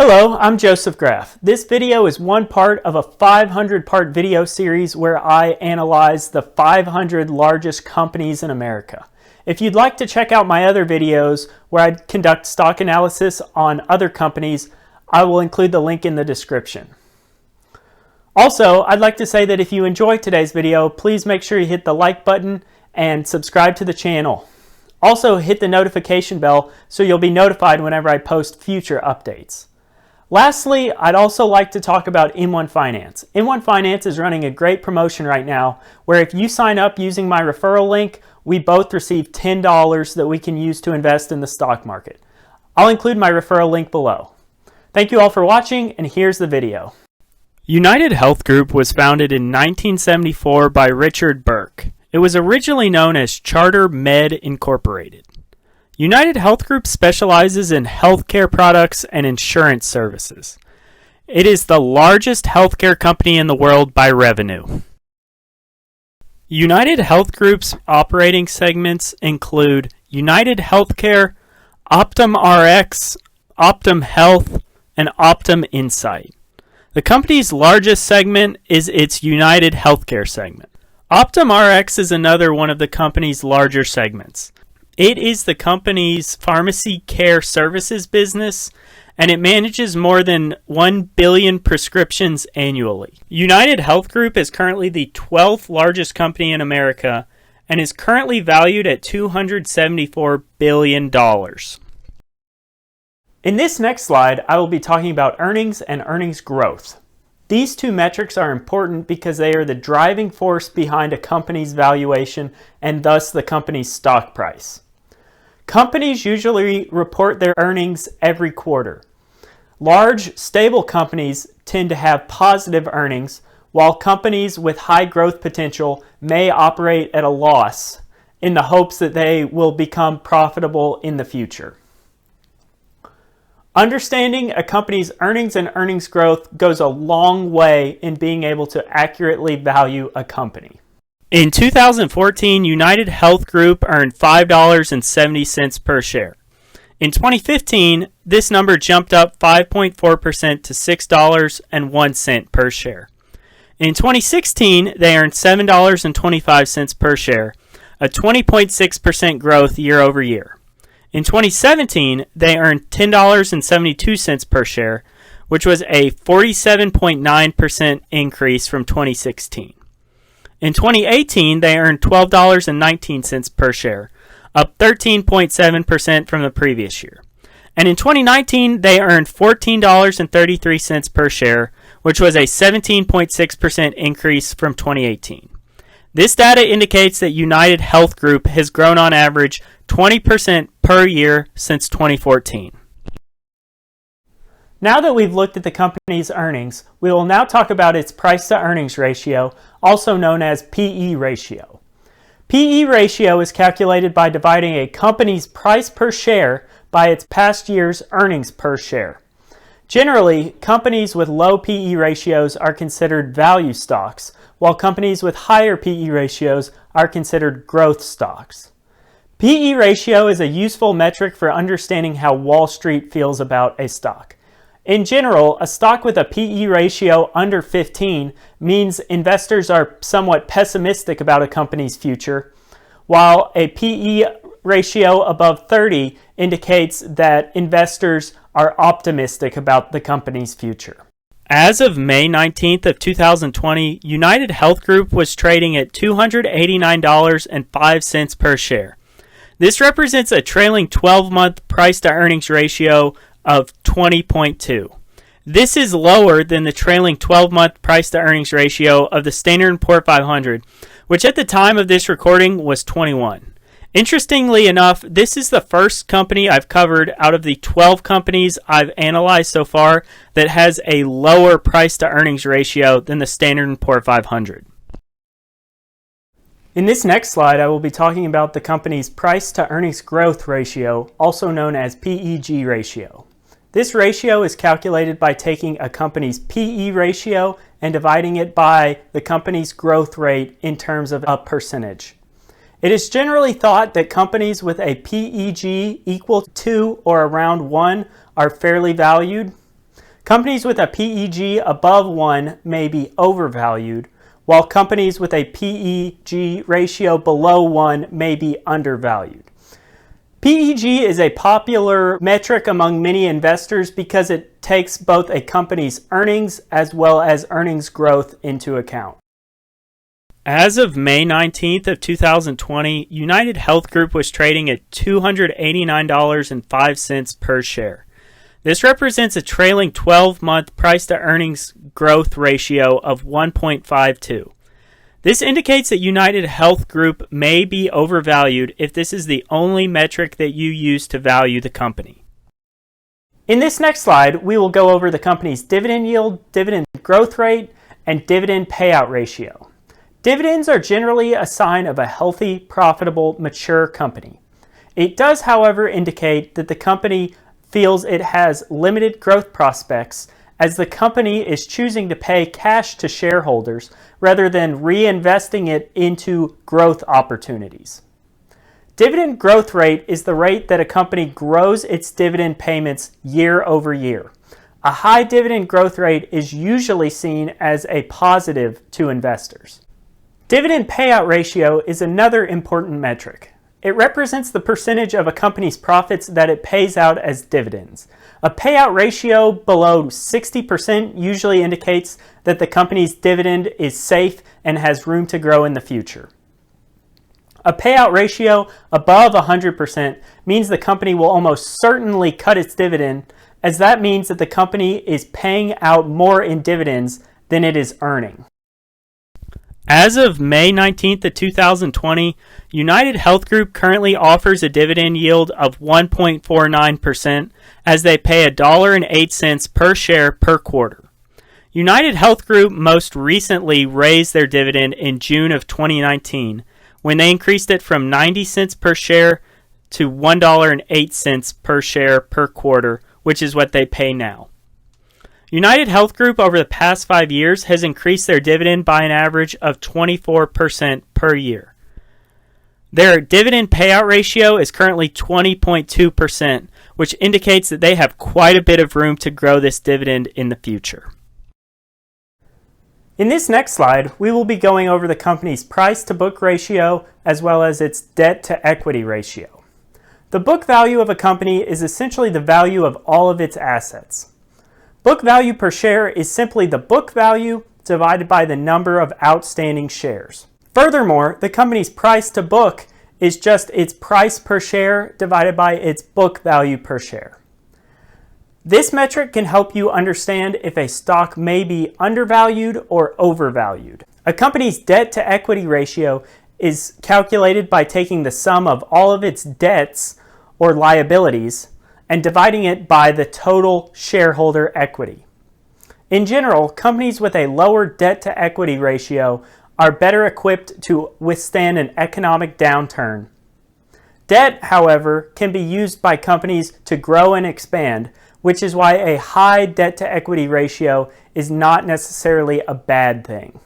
Hello, I'm Joseph Graff. This video is one part of a 500-part video series where I analyze the 500 largest companies in America. If you'd like to check out my other videos where I conduct stock analysis on other companies, I will include the link in the description. Also, I'd like to say that if you enjoyed today's video, please make sure you hit the like button and subscribe to the channel. Also, hit the notification bell so you'll be notified whenever I post future updates. Lastly, I'd also like to talk about M1 Finance. M1 Finance is running a great promotion right now where if you sign up using my referral link, we both receive $10 that we can use to invest in the stock market. I'll include my referral link below. Thank you all for watching, and here's the video. United Health Group was founded in 1974 by Richard Burke. It was originally known as Charter Med Incorporated. United Health Group specializes in healthcare products and insurance services. It is the largest healthcare company in the world by revenue. United Health Group's operating segments include United Healthcare, Optum Rx, Optum Health, and Optum Insight. The company's largest segment is its United Healthcare segment. Optum Rx is another one of the company's larger segments. It is the company's pharmacy care services business, and it manages more than 1 billion prescriptions annually. United Health Group is currently the 12th largest company in America and is currently valued at $274 billion. In this next slide, I will be talking about earnings and earnings growth. These two metrics are important because they are the driving force behind a company's valuation and thus the company's stock price. Companies usually report their earnings every quarter. Large, stable companies tend to have positive earnings, while companies with high growth potential may operate at a loss in the hopes that they will become profitable in the future. Understanding a company's earnings and earnings growth goes a long way in being able to accurately value a company. In 2014, United Health Group earned $5.70 per share. In 2015, this number jumped up 5.4% to $6.01 per share. In 2016, they earned $7.25 per share, a 20.6% growth year over year. In 2017, they earned $10.72 per share, which was a 47.9% increase from 2016. In 2018, they earned $12.19 per share, up 13.7% from the previous year. And in 2019, they earned $14.33 per share, which was a 17.6% increase from 2018. This data indicates that United Health Group has grown on average 20% per year since 2014. Now that we've looked at the company's earnings, we will now talk about its price-to-earnings ratio, also known as PE ratio. PE ratio is calculated by dividing a company's price per share by its past year's earnings per share. Generally, companies with low PE ratios are considered value stocks, while companies with higher PE ratios are considered growth stocks. PE ratio is a useful metric for understanding how Wall Street feels about a stock. In general, a stock with a PE ratio under 15 means investors are somewhat pessimistic about a company's future, while a PE ratio above 30 indicates that investors are optimistic about the company's future. As of May 19th of 2020, United Health Group was trading at $289.05 per share. This represents a trailing 12-month price-to-earnings ratio of 20.2. This is lower than the trailing 12-month price-to-earnings ratio of the Standard & Poor's 500, which at the time of this recording was 21. Interestingly enough, this is the first company I've covered out of the 12 companies I've analyzed so far that has a lower price-to-earnings ratio than the Standard & Poor's 500. In this next slide, I will be talking about the company's price-to-earnings growth ratio, also known as PEG ratio. This ratio is calculated by taking a company's PE ratio and dividing it by the company's growth rate in terms of a percentage. It is generally thought that companies with a PEG equal to or around 1 are fairly valued. Companies with a PEG above 1 may be overvalued, while companies with a PEG ratio below 1 may be undervalued. PEG is a popular metric among many investors because it takes both a company's earnings as well as earnings growth into account. As of May 19th of 2020, United Health Group was trading at $289.05 per share. This represents a trailing 12-month price-to-earnings growth ratio of 1.52. This indicates that United Health Group may be overvalued if this is the only metric that you use to value the company. In this next slide, we will go over the company's dividend yield, dividend growth rate, and dividend payout ratio. Dividends are generally a sign of a healthy, profitable, mature company. It does, however, indicate that the company feels it has limited growth prospects as the company is choosing to pay cash to shareholders rather than reinvesting it into growth opportunities. Dividend growth rate is the rate that a company grows its dividend payments year over year. A high dividend growth rate is usually seen as a positive to investors. Dividend payout ratio is another important metric. It represents the percentage of a company's profits that it pays out as dividends. A payout ratio below 60% usually indicates that the company's dividend is safe and has room to grow in the future. A payout ratio above 100% means the company will almost certainly cut its dividend, as that means that the company is paying out more in dividends than it is earning. As of May 19th of 2020, United Health Group currently offers a dividend yield of 1.49% as they pay $1.08 per share per quarter. United Health Group most recently raised their dividend in June of 2019 when they increased it from 90 cents per share to $1.08 per share per quarter, which is what they pay now. United Health Group over the past 5 years has increased their dividend by an average of 24% per year. Their dividend payout ratio is currently 20.2%, which indicates that they have quite a bit of room to grow this dividend in the future. In this next slide, we will be going over the company's price to book ratio as well as its debt to equity ratio. The book value of a company is essentially the value of all of its assets. Book value per share is simply the book value divided by the number of outstanding shares. Furthermore, the company's price to book is just its price per share divided by its book value per share. This metric can help you understand if a stock may be undervalued or overvalued. A company's debt to equity ratio is calculated by taking the sum of all of its debts or liabilities and dividing it by the total shareholder equity. In general, companies with a lower debt to equity ratio are better equipped to withstand an economic downturn. Debt, however, can be used by companies to grow and expand, which is why a high debt to equity ratio is not necessarily a bad thing.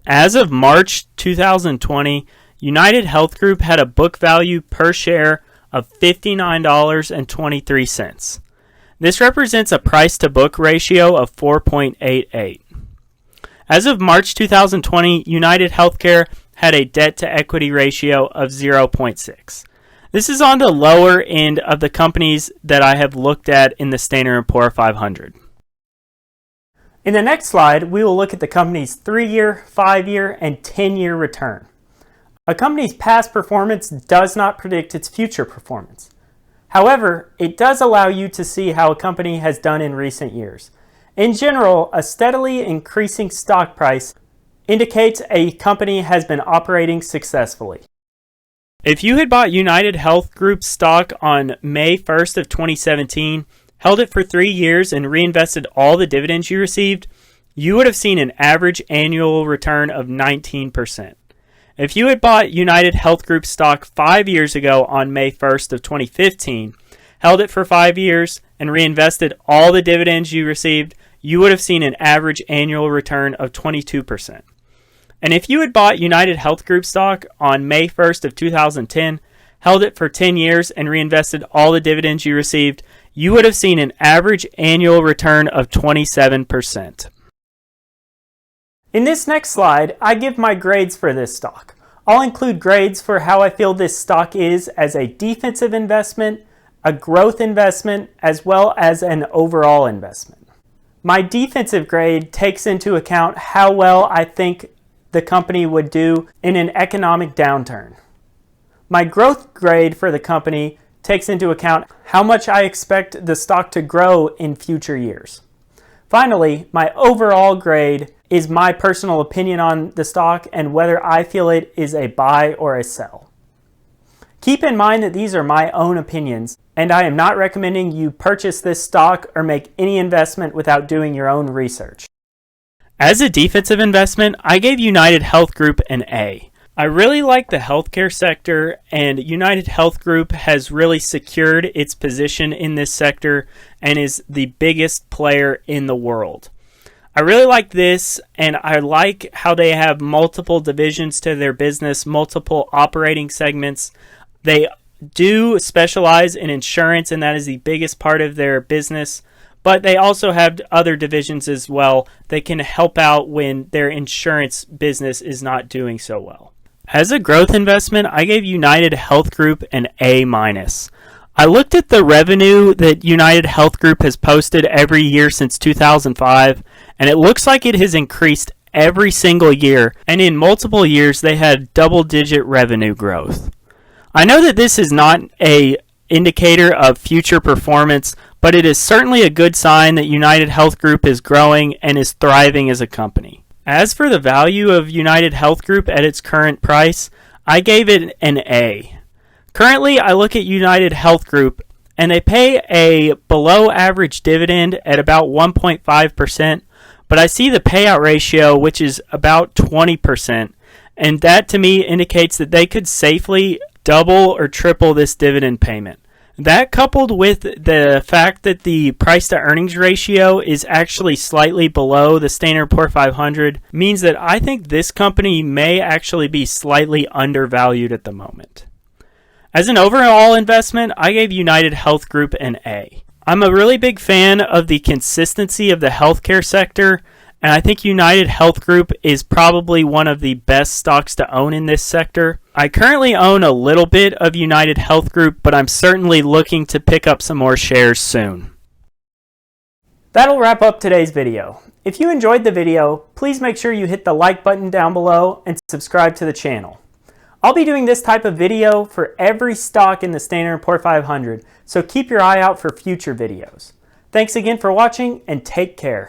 As of March 2020, United Health Group had a book value per share of $59.23. This represents a price to book ratio of 4.88. As of March 2020, United Healthcare had a debt to equity ratio of 0.6. This is on the lower end of the companies that I have looked at in the Standard & Poor's 500. In the next slide, we will look at the company's 3-year, 5-year, and 10-year return. A company's past performance does not predict its future performance. However, it does allow you to see how a company has done in recent years. In general, a steadily increasing stock price indicates a company has been operating successfully. If you had bought United Health Group stock on May 1st of 2017, held it for 3 years, and reinvested all the dividends you received, you would have seen an average annual return of 19%. If you had bought United Health Group stock 5 years ago on May 1st of 2015, held it for 5 years, and reinvested all the dividends you received, you would have seen an average annual return of 22%. And if you had bought United Health Group stock on May 1st of 2010, held it for 10 years, and reinvested all the dividends you received, you would have seen an average annual return of 27%. In this next slide, I give my grades for this stock. I'll include grades for how I feel this stock is as a defensive investment, a growth investment, as well as an overall investment. My defensive grade takes into account how well I think the company would do in an economic downturn. My growth grade for the company takes into account how much I expect the stock to grow in future years. Finally, my overall grade is my personal opinion on the stock and whether I feel it is a buy or a sell. Keep in mind that these are my own opinions, and I am not recommending you purchase this stock or make any investment without doing your own research. As a defensive investment, I gave United Health Group an A. I really like the healthcare sector, and United Health Group has really secured its position in this sector and is the biggest player in the world. I really like this, and I like how they have multiple divisions to their business, multiple operating segments. They do specialize in insurance, and that is the biggest part of their business, but they also have other divisions as well that can help out when their insurance business is not doing so well. As a growth investment, I gave United Health Group an A-. I looked at the revenue that United Health Group has posted every year since 2005, and it looks like it has increased every single year, and in multiple years they had double-digit revenue growth. I know that this is not an indicator of future performance, but it is certainly a good sign that United Health Group is growing and is thriving as a company. As for the value of United Health Group at its current price, I gave it an A. Currently, I look at United Health Group, and they pay a below average dividend at about 1.5%, but I see the payout ratio, which is about 20%, and that to me indicates that they could safely double or triple this dividend payment. That, coupled with the fact that the price to earnings ratio is actually slightly below the Standard & Poor's 500, means that I think this company may actually be slightly undervalued at the moment. As an overall investment, I gave United Health Group an A. I'm a really big fan of the consistency of the healthcare sector, and I think United Health Group is probably one of the best stocks to own in this sector. I currently own a little bit of United Health Group, but I'm certainly looking to pick up some more shares soon. That'll wrap up today's video. If you enjoyed the video, please make sure you hit the like button down below and subscribe to the channel. I'll be doing this type of video for every stock in the Standard & Poor's 500, so keep your eye out for future videos. Thanks again for watching, and take care.